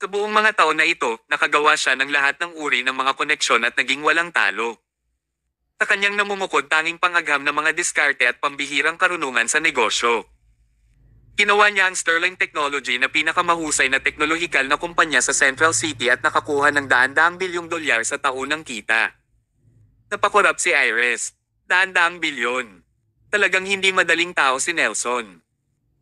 Sa buong mga taon na ito, nakagawa siya ng lahat ng uri ng mga koneksyon at naging walang talo. Sa kanyang namumukod tanging pangagham ng mga diskarte at pambihirang karunungan sa negosyo. Ginawa niya ang Sterling Technology na pinakamahusay na teknolohikal na kumpanya sa Central City at nakakuha ng daan-daang bilyong dolyar sa taunang kita. Napakorap si Iris. Daan-daang bilyon. Talagang hindi madaling tao si Nelson.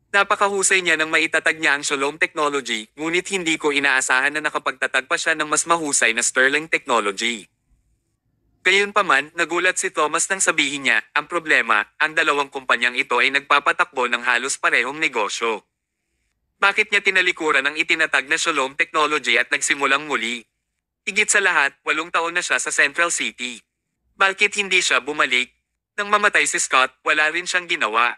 Napakahusay niya nang maitatag niya ang Shalom Technology, ngunit hindi ko inaasahan na nakapagtatag pa siya ng mas mahusay na Sterling Technology. Gayunpaman, nagulat si Thomas nang sabihin niya, ang problema, ang dalawang kumpanyang ito ay nagpapatakbo ng halos parehong negosyo. Bakit niya tinalikuran ang itinatag na Shalom Technology at nagsimulang muli? Higit sa lahat, 8 taon na siya sa Central City. Bakit hindi siya bumalik? Nang mamatay si Scott, wala rin siyang ginawa.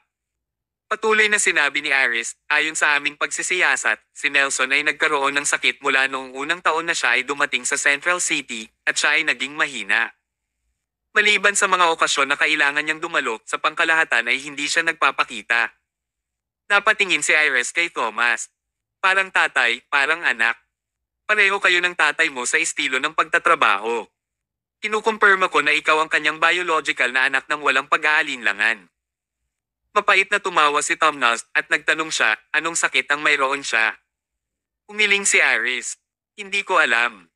Patuloy na sinabi ni Iris, ayon sa aming pagsisiyasat, si Nelson ay nagkaroon ng sakit mula noong unang taon na siya ay dumating sa Central City, at siya ay naging mahina. Maliban sa mga okasyon na kailangan niyang dumalo, sa pangkalahatan ay hindi siya nagpapakita. Napatingin si Iris kay Thomas. Parang tatay, parang anak. Pareho kayo ng tatay mo sa estilo ng pagtatrabaho. Kinukumpirma ko na ikaw ang kanyang biological na anak ng walang pag-aalinlangan. Mapait na tumawa si Thomas at nagtanong siya, anong sakit ang mayroon siya? Umiling si Iris. Hindi ko alam.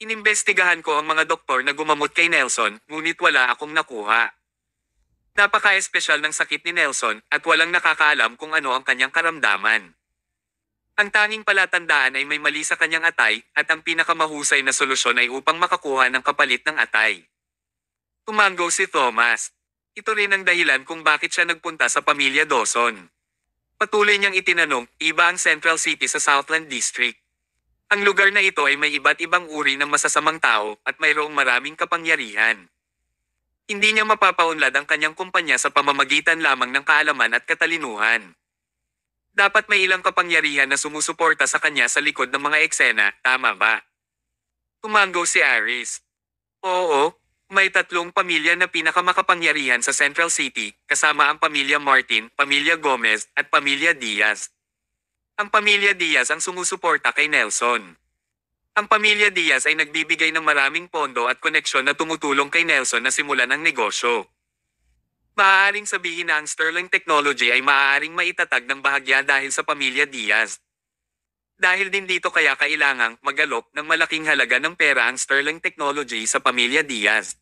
Inimbestigahan ko ang mga doktor na gumamot kay Nelson, ngunit wala akong nakuha. Napaka-espesyal ng sakit ni Nelson at walang nakakaalam kung ano ang kanyang karamdaman. Ang tanging palatandaan ay may mali sa kanyang atay at ang pinakamahusay na solusyon ay upang makakuha ng kapalit ng atay. Tumango si Thomas. Ito rin ang dahilan kung bakit siya nagpunta sa pamilya Dawson. Patuloy niyang itinanong, iba ang Central City sa Southland District. Ang lugar na ito ay may iba't ibang uri ng masasamang tao at mayroong maraming kapangyarihan. Hindi niya mapapaunlad ang kanyang kumpanya sa pamamagitan lamang ng kaalaman at katalinuhan. Dapat may ilang kapangyarihan na sumusuporta sa kanya sa likod ng mga eksena, tama ba? Tumango si Iris. Oo, may 3 pamilya na pinakamakapangyarihan sa Central City, kasama ang pamilya Martin, pamilya Gomez, at pamilya Diaz. Ang pamilya Diaz ang sumusuporta kay Nelson. Ang pamilya Diaz ay nagbibigay ng maraming pondo at koneksyon na tumutulong kay Nelson na simulan ang negosyo. Maaaring sabihin na ang Sterling Technology ay maaaring maitatag ng bahagya dahil sa pamilya Diaz. Dahil din dito kaya kailangang mag-alok ng malaking halaga ng pera ang Sterling Technology sa pamilya Diaz.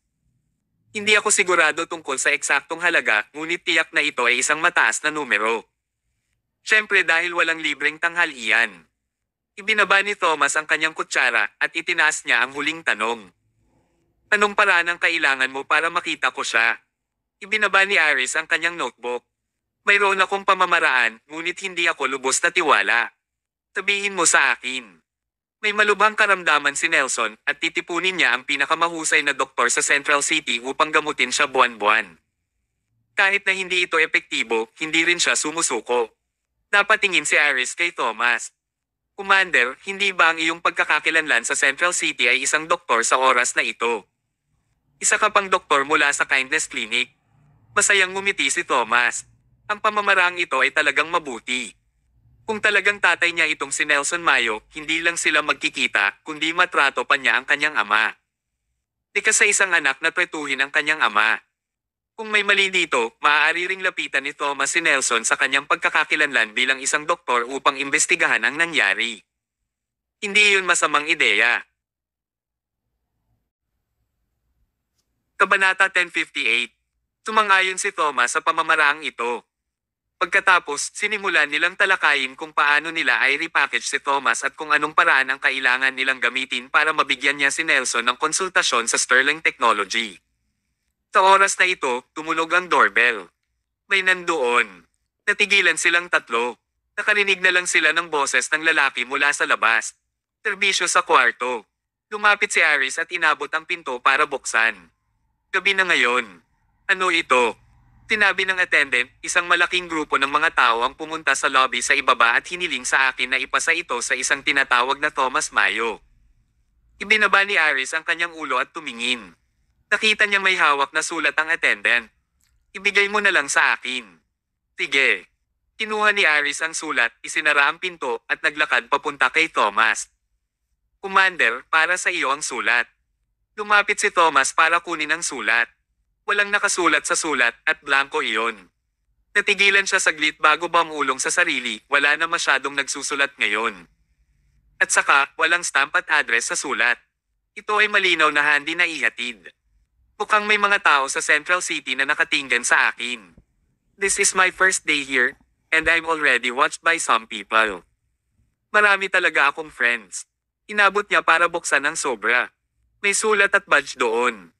Hindi ako sigurado tungkol sa eksaktong halaga, ngunit tiyak na ito ay isang mataas na numero. Siyempre dahil walang libreng tanghalian. Ibinaba ni Thomas ang kanyang kutsara at itinaas niya ang huling tanong. Anong paraan ang kailangan mo para makita ko siya? Ibinaba ni Iris ang kanyang notebook. Mayroon akong pamamaraan, ngunit hindi ako lubos na tiwala. Sabihin mo sa akin. May malubhang karamdaman si Nelson at titipunin niya ang pinakamahusay na doktor sa Central City upang gamutin siya buwan-buwan. Kahit na hindi ito epektibo, hindi rin siya sumusuko. Napatingin si Iris kay Thomas. Commander, hindi ba ang iyong pagkakakilanlan sa Central City ay isang doktor sa oras na ito? Isa ka pang doktor mula sa Kindness Clinic. Masayang ngumiti si Thomas. Ang pamamaraang ito ay talagang mabuti. Kung talagang tatay niya itong si Nelson Mayo, hindi lang sila magkikita, kundi matrato pa niya ang kanyang ama. Likas sa isang anak na tretuhin ang kanyang ama. Kung may mali dito, maaari ring lapitan ni Thomas si Nelson sa kanyang pagkakakilanlan bilang isang doktor upang imbestigahan ang nangyari. Hindi iyon masamang ideya. Kabanata 1058. Sumang-ayon si Thomas sa pamamaraang ito. Pagkatapos, sinimulan nilang talakayin kung paano nila ay repackage si Thomas at kung anong paraan ang kailangan nilang gamitin para mabigyan niya si Nelson ng konsultasyon sa Sterling Technology. Sa oras na ito, tumunog ang doorbell. May nandoon. Natigilan silang 3. Nakarinig na lang sila ng boses ng lalaki mula sa labas. Serbisyo sa kwarto. Lumapit si Iris at inabot ang pinto para buksan. Gabi na ngayon. Ano ito? Sinabi ng attendant, isang malaking grupo ng mga tao ang pumunta sa lobby sa ibaba at hiniling sa akin na ipasa ito sa isang tinatawag na Thomas Mayo. Ibinaba ni Iris ang kanyang ulo at tumingin. Nakita niyang may hawak na sulat ang attendant. Ibigay mo na lang sa akin. Sige. Kinuha ni Iris ang sulat, isinara ang pinto at naglakad papunta kay Thomas. Commander, para sa iyo ang sulat. Lumapit si Thomas para kunin ang sulat. Walang nakasulat sa sulat at blanko iyon. Natigilan siya saglit bago bumulong sa sarili, wala na masyadong nagsusulat ngayon. At saka, walang stamp at address sa sulat. Ito ay malinaw na hindi na ihatid. Mukhang may mga tao sa Central City na nakatinggan sa akin. This is my first day here, and I'm already watched by some people. Marami talaga akong friends. Inabot niya para buksan ang sobra. May sulat at badge doon.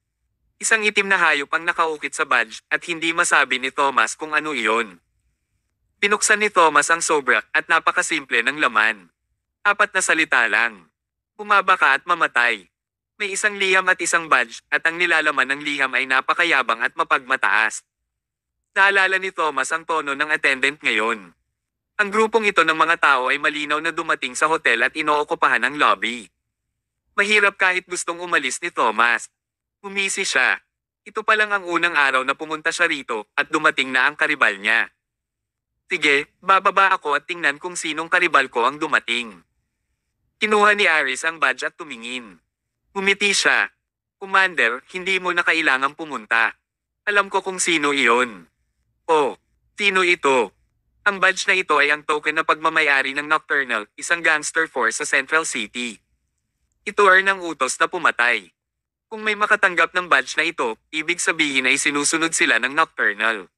Isang itim na hayop ang nakaukit sa badge at hindi masabi ni Thomas kung ano iyon. Binuksan ni Thomas ang sobra at napakasimple ng laman. 4 na salita lang. Bumaba ka at mamatay. May isang liham at isang badge at ang nilalaman ng liham ay napakayabang at mapagmataas. Naalala ni Thomas ang tono ng attendant ngayon. Ang grupong ito ng mga tao ay malinaw na dumating sa hotel at inookupahan ang lobby. Mahirap kahit gustong umalis ni Thomas. Umisi siya. Ito pa lang ang unang araw na pumunta siya rito at dumating na ang karibal niya. Sige, bababa ako at tingnan kung sinong karibal ko ang dumating. Kinuha ni Aris ang badge at tumingin. Umiti siya. Commander, hindi mo na kailangang pumunta. Alam ko kung sino iyon. Oh, sino ito? Ang badge na ito ay ang token na pagmamayari ng Nocturnal, isang gangster force sa Central City. Ito ay ng utos na pumatay. Kung may makatanggap ng badge na ito, ibig sabihin ay sinusunod sila ng Nocturnal.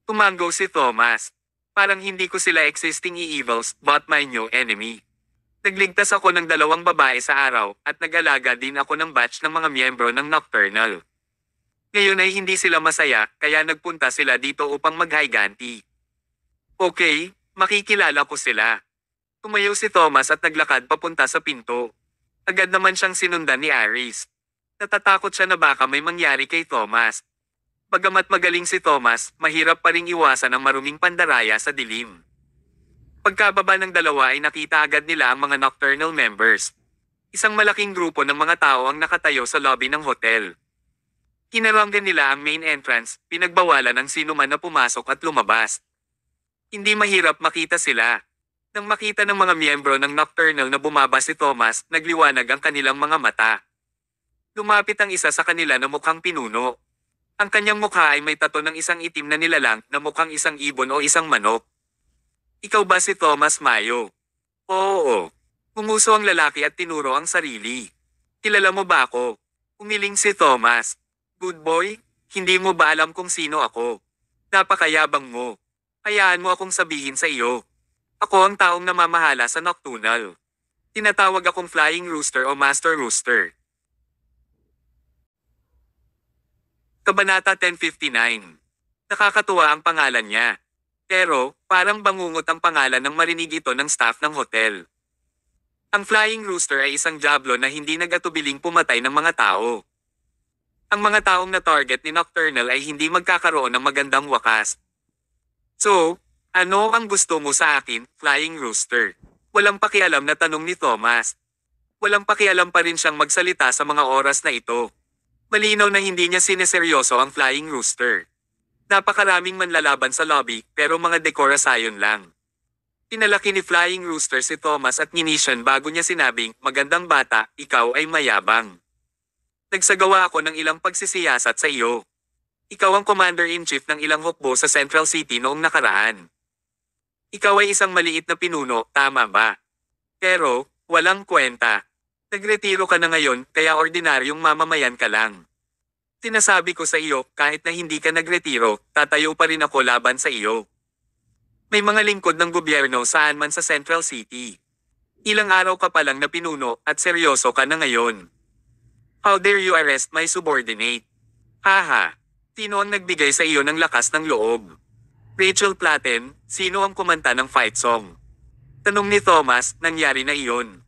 Tumango si Thomas. Parang hindi ko sila existing e-evils, but my new enemy. Nagligtas ako ng 2 babae sa araw at nag-alaga din ako ng batch ng mga miyembro ng Nocturnal. Ngayon ay hindi sila masaya kaya nagpunta sila dito upang maghiganti. Okay, makikilala ko sila. Tumayo si Thomas at naglakad papunta sa pinto. Agad naman siyang sinundan ni Aris. Natatakot siya na baka may mangyari kay Thomas. Bagamat magaling si Thomas, mahirap pa ring iwasan ang maruming pandaraya sa dilim. Pagkababa ng dalawa ay nakita agad nila ang mga Nocturnal members. Isang malaking grupo ng mga tao ang nakatayo sa lobby ng hotel. Kinaranggan nila ang main entrance, pinagbawalan ng sino man na pumasok at lumabas. Hindi mahirap makita sila. Nang makita ng mga miyembro ng Nocturnal na bumaba si Thomas, nagliwanag ang kanilang mga mata. Lumapit ang isa sa kanila na mukhang pinuno. Ang kanyang mukha ay may tato ng isang itim na nilalang na mukhang isang ibon o isang manok. Ikaw ba si Thomas Mayo? Oo. Humuso ang lalaki at tinuro ang sarili. Kilala mo ba ako? Umiling si Thomas. Good boy, hindi mo ba alam kung sino ako? Napakayabang mo. Hayaan mo akong sabihin sa iyo. Ako ang taong namamahala sa Nocturnal. Tinatawag akong Flying Rooster o Master Rooster. Kabanata 1059. Nakakatuwa ang pangalan niya. Pero, parang bangungot ang pangalan ng marinig ito ng staff ng hotel. Ang Flying Rooster ay isang diablo na hindi nagatubiling pumatay ng mga tao. Ang mga taong na target ni Nocturnal ay hindi magkakaroon ng magandang wakas. So, ano ang gusto mo sa akin, Flying Rooster? Walang pakialam na tanong ni Thomas. Walang pakialam pa rin siyang magsalita sa mga oras na ito. Malinaw na hindi niya sineseryoso ang Flying Rooster. Napakaraming manlalaban sa lobby pero mga dekorasayon lang. Pinalaki ni Flying Rooster si Thomas at Ninishan bago niya sinabing, magandang bata, ikaw ay mayabang. Nagsagawa ako ng ilang pagsisiyasat sa iyo. Ikaw ang Commander-in-Chief ng ilang hukbo sa Central City noong nakaraan. Ikaw ay isang maliit na pinuno, tama ba? Pero, walang kwenta. Nagretiro ka na ngayon kaya ordinaryong mamamayan ka lang. Sinasabi ko sa iyo, kahit na hindi ka nagretiro, tatayo pa rin ako laban sa iyo. May mga lingkod ng gobyerno saan man sa Central City. Ilang araw ka pa lang na pinuno at seryoso ka na ngayon. How dare you arrest my subordinate? Haha. Sino ang nagbigay sa iyo ng lakas ng loob? Rachel Platten, sino ang kumanta ng fight song? Tanong ni Thomas, nangyari na iyon.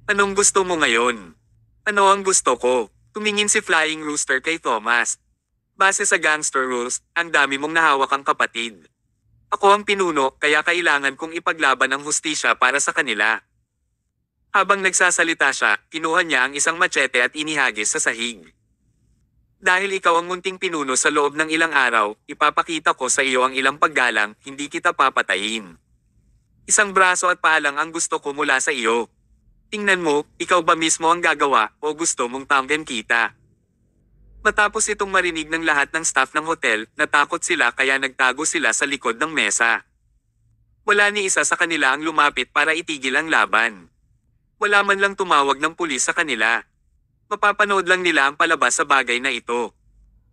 Anong gusto mo ngayon? Ano ang gusto ko? Tumingin si Flying Rooster kay Thomas. Base sa gangster rules, ang dami mong nahawak ang kapatid. Ako ang pinuno, kaya kailangan kong ipaglaban ang hustisya para sa kanila. Habang nagsasalita siya, kinuha niya ang isang machete at inihagis sa sahig. Dahil ikaw ang munting pinuno sa loob ng ilang araw, ipapakita ko sa iyo ang ilang paggalang, hindi kita papatayin. Isang braso at paa lang ang gusto ko mula sa iyo. Tingnan mo, ikaw ba mismo ang gagawa o gusto mong tanggen kita? Matapos itong marinig ng lahat ng staff ng hotel, natakot sila kaya nagtago sila sa likod ng mesa. Wala ni isa sa kanila ang lumapit para itigil ang laban. Wala man lang tumawag ng pulis sa kanila. Mapapanood lang nila ang palabas sa bagay na ito.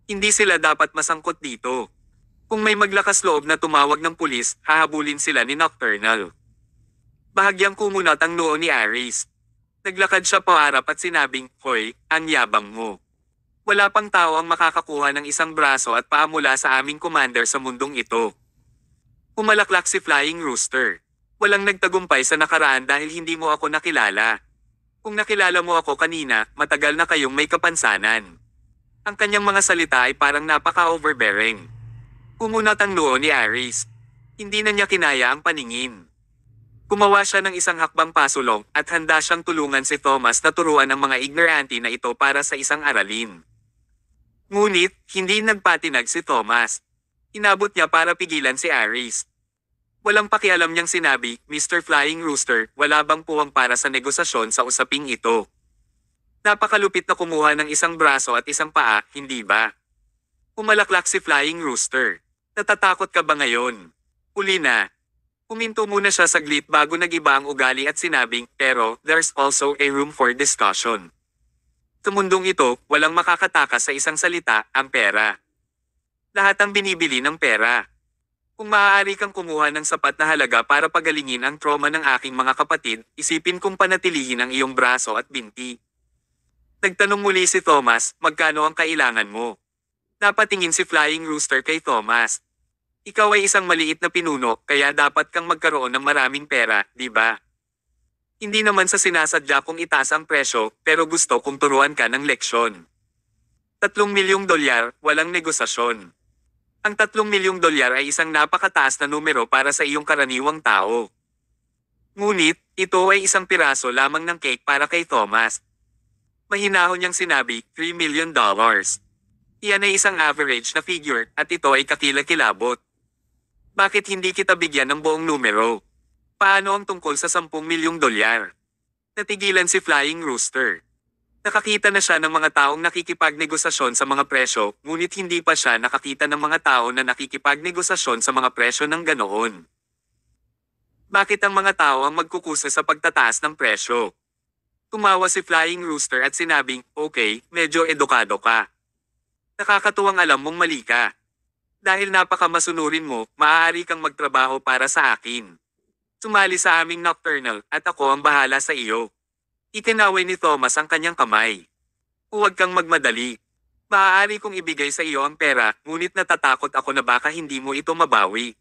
Hindi sila dapat masangkot dito. Kung may maglakas loob na tumawag ng pulis, hahabulin sila ni Nocturnal. Bahagyang kumunat ang noo ni Aris. Naglakad siya paharap at sinabing, "Hoy, ang yabang mo. Wala pang tao ang makakakuha ng isang braso at paa mula sa aming commander sa mundong ito." Umalaklak si Flying Rooster. "Walang nagtagumpay sa nakaraan dahil hindi mo ako nakilala. Kung nakilala mo ako kanina, matagal na kayong may kapansanan." Ang kanyang mga salita ay parang napaka-overbearing. Kumunat ang noo ni Aris. Hindi na niya kinaya ang paningin. Gumawa siya ng isang hakbang pasulong at handa siyang tulungan si Thomas na turuan ang mga ignorante na ito para sa isang aralin. Ngunit, hindi nagpatinag si Thomas. Inabot niya para pigilan si Aris. Walang pakialam niyang sinabi, "Mr. Flying Rooster, wala bang puwang para sa negosasyon sa usaping ito? Napakalupit na kumuha ng isang braso at isang paa, hindi ba?" Umalaklak si Flying Rooster. "Natatakot ka ba ngayon? Uli na." Huminto muna siya saglit bago nagiba ang ugali at sinabing, "Pero, there's also a room for discussion. Sa mundong ito, walang makakatakas sa isang salita, ang pera. Lahat ang binibili ng pera. Kung maaari kang kumuha ng sapat na halaga para pagalingin ang trauma ng aking mga kapatid, isipin kung panatilihin ang iyong braso at binti." Nagtanong muli si Thomas, "Magkano ang kailangan mo?" Napatingin si Flying Rooster kay Thomas. "Ikaw ay isang maliit na pinuno, kaya dapat kang magkaroon ng maraming pera, di ba? Hindi naman sa sinasadya kong itaas ang presyo, pero gusto kong turuan ka ng leksyon. $3 milyong, walang negosasyon. Ang $3 milyong ay isang napakataas na numero para sa iyong karaniwang tao. Ngunit, ito ay isang piraso lamang ng cake para kay Thomas." Mahinahon niyang sinabi, $3 million. Iyan ay isang average na figure, at ito ay kakilakilabot. Bakit hindi kita bigyan ng buong numero? Paano ang tungkol sa $10 milyong? Natigilan si Flying Rooster. Nakakita na siya ng mga taong nakikipagnegosasyon sa mga presyo, ngunit hindi pa siya nakakita ng mga tao na nakikipagnegosasyon sa mga presyo ng ganoon. Bakit ang mga tao ang magkukusa sa pagtataas ng presyo? Tumawa si Flying Rooster at sinabing, "Okay, medyo edukado ka. Nakakatuwang alam mong mali ka. Dahil napakamasunurin mo, maaari kang magtrabaho para sa akin. Sumali sa aming Nocturnal, at ako ang bahala sa iyo." Itinaway ni Thomas ang kanyang kamay. "Huwag kang magmadali. Maaari kong ibigay sa iyo ang pera, ngunit natatakot ako na baka hindi mo ito mabawi."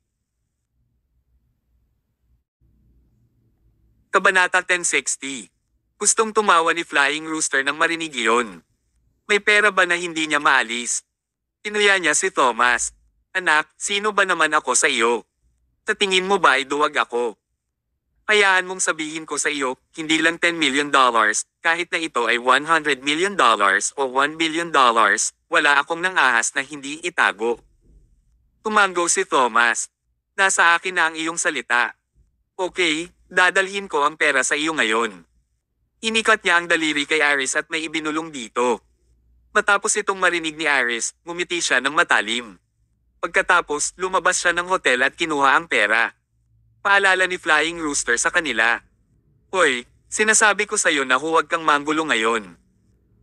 Kabanata 1060. Gustong tumawa ni Flying Rooster nang marinig iyon. May pera ba na hindi niya maalis? Tinuya niya si Thomas. "Anak, sino ba naman ako sa iyo? Sa tingin mo ba ay duwag ako? Hayaan mong sabihin ko sa iyo, hindi lang $10 million, kahit na ito ay $100 million o $1 billion, wala akong nangahas na hindi itago." Tumango si Thomas. "Nasa akin na ang iyong salita. Okay, dadalhin ko ang pera sa iyo ngayon." Inikat niya ang daliri kay Aris at may ibinulong dito. Matapos itong marinig ni Aris, ngumiti siya ng matalim. Pagkatapos, lumabas siya ng hotel at kinuha ang pera. Paalala ni Flying Rooster sa kanila. "Hoy, sinasabi ko sa'yo na huwag kang manggulo ngayon.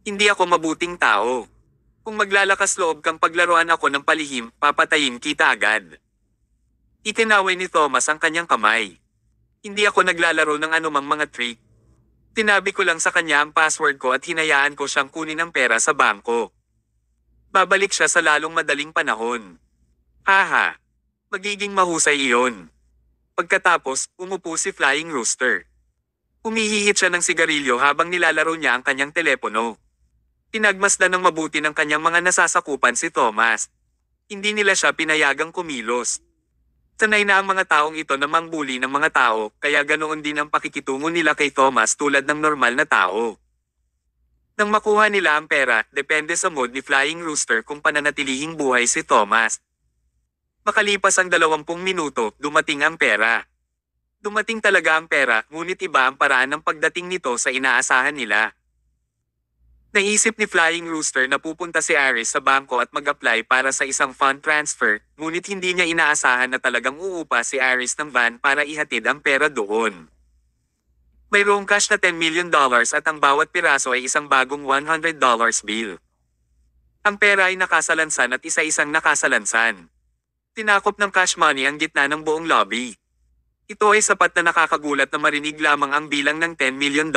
Hindi ako mabuting tao. Kung maglalakas loob kang paglaruan ako ng palihim, papatayin kita agad." Itinaway ni Thomas ang kanyang kamay. "Hindi ako naglalaro ng anumang mga trick. Tinabi ko lang sa kanya ang password ko at hinayaan ko siyang kunin ang pera sa bangko. Babalik siya sa lalong madaling panahon. Haha. Magiging mahusay iyon." Pagkatapos, umupo si Flying Rooster. Humihihit siya ng sigarilyo habang nilalaro niya ang kanyang telepono. Pinagmasdan ng mabuti ng kanyang mga nasasakupan si Thomas. Hindi nila siya pinayagang kumilos. Sanay na ang mga taong ito na mangbuli ng mga tao, kaya ganoon din ang pakikitungo nila kay Thomas tulad ng normal na tao. Nang makuha nila ang pera, depende sa mood ni Flying Rooster kung pananatilihing buhay si Thomas. Makalipas ang 20 minuto, dumating ang pera. Dumating talaga ang pera, ngunit iba ang paraan ng pagdating nito sa inaasahan nila. Naisip ni Flying Rooster na pupunta si Aris sa bangko at mag-apply para sa isang fund transfer, ngunit hindi niya inaasahan na talagang uupa si Aris ng van para ihatid ang pera doon. Mayroong cash na $10 million at ang bawat piraso ay isang bagong $100 bill. Ang pera ay nakasalansan at isa-isang nakasalansan. Tinakop ng cash money ang gitna ng buong lobby. Ito ay sapat na nakakagulat na marinig lamang ang bilang ng $10 million.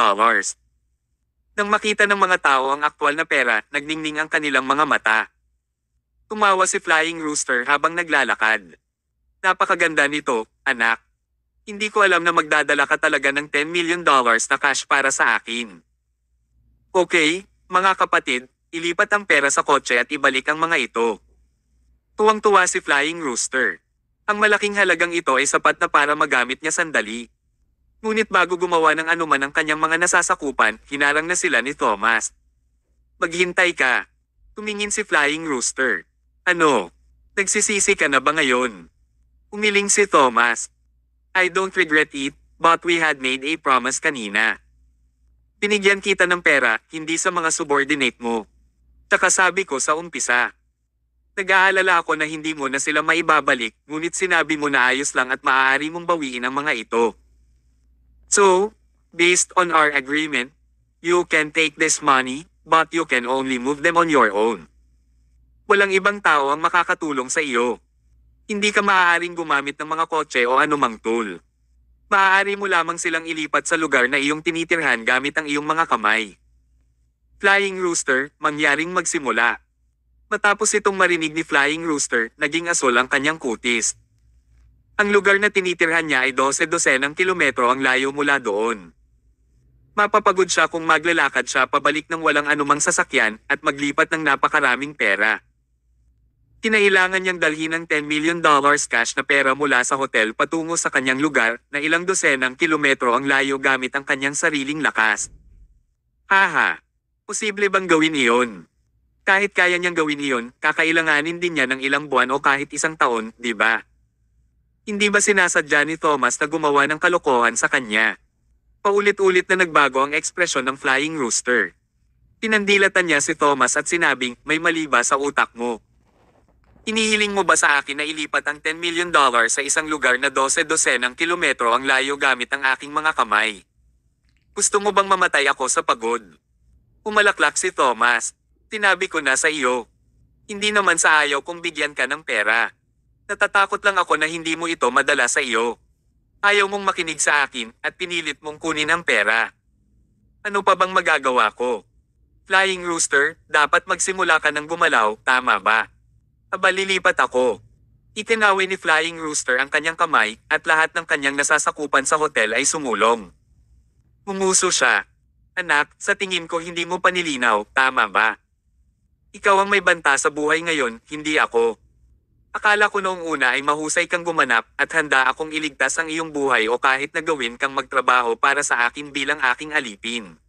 Nang makita ng mga tao ang aktwal na pera, nagningning ang kanilang mga mata. Tumawa si Flying Rooster habang naglalakad. Napakaganda nito, anak. Hindi ko alam na magdadala ka talaga ng $10 million na cash para sa akin. Okay, mga kapatid, ilipat ang pera sa kotse at ibalik ang mga ito. Tuwang-tuwa si Flying Rooster. Ang malaking halagang ito ay sapat na para magamit niya sandali. Ngunit bago gumawa ng anuman ang kanyang mga nasasakupan, hinarang na sila ni Thomas. Maghintay ka. Tumingin si Flying Rooster. Ano? Nagsisisi ka na ba ngayon? Umiling si Thomas. I don't regret it, but we had made a promise kanina. Binigyan kita ng pera, hindi sa mga subordinate mo. Tsaka sabi ko sa umpisa. Nag-aalala ako na hindi mo na sila maibabalik, ngunit sinabi mo na ayos lang at maaari mong bawiin ang mga ito. So, based on our agreement, you can take this money, but you can only move them on your own. Walang ibang tao ang makakatulong sa iyo. Hindi ka maaaring gumamit ng mga kotse o anumang tool. Maaari mo lamang silang ilipat sa lugar na iyong tinitirhan gamit ang iyong mga kamay. Flying Rooster, mangyaring magsimula. Matapos itong marinig ni Flying Rooster, naging asul ang kanyang kutis. Ang lugar na tinitirhan niya ay 12-12 kilometro ang layo mula doon. Mapapagod siya kung maglalakad siya pabalik ng walang anumang sasakyan at maglipat ng napakaraming pera. Kinailangan niyang dalhin ng $10 million cash na pera mula sa hotel patungo sa kanyang lugar na ilang dosenang kilometro ang layo gamit ang kanyang sariling lakas. Haha! Posible bang gawin iyon? Kahit kaya niyang gawin iyon, kakailanganin din niya ng ilang buwan o kahit isang taon, di ba? Hindi ba sinasadya ni Thomas na gumawa ng kalokohan sa kanya? Paulit-ulit na nagbago ang ekspresyon ng Flying Rooster. Pinandilatan niya si Thomas at sinabing, may mali ba sa utak mo? Inihiling mo ba sa akin na ilipat ang $10 million sa isang lugar na 12-12 kilometro ang layo gamit ang aking mga kamay? Gusto mo bang mamatay ako sa pagod? Umalaklak si Thomas. Tinabi ko na sa iyo. Hindi naman sa ayaw kung bigyan ka ng pera. Natatakot lang ako na hindi mo ito madala sa iyo. Ayaw mong makinig sa akin at pinilit mong kunin ang pera. Ano pa bang magagawa ko? Flying Rooster, dapat magsimula ka ng gumalaw, tama ba? Aba lilipat ako. Itinawi ni Flying Rooster ang kanyang kamay at lahat ng kanyang nasasakupan sa hotel ay sumulong. Umuso siya. Anak, sa tingin ko hindi mo panilinaw, tama ba? Ikaw ang may banta sa buhay ngayon, hindi ako. Akala ko noong una ay mahusay kang gumanap at handa akong iligtas ang iyong buhay o kahit na gawin kang magtrabaho para sa akin bilang aking alipin.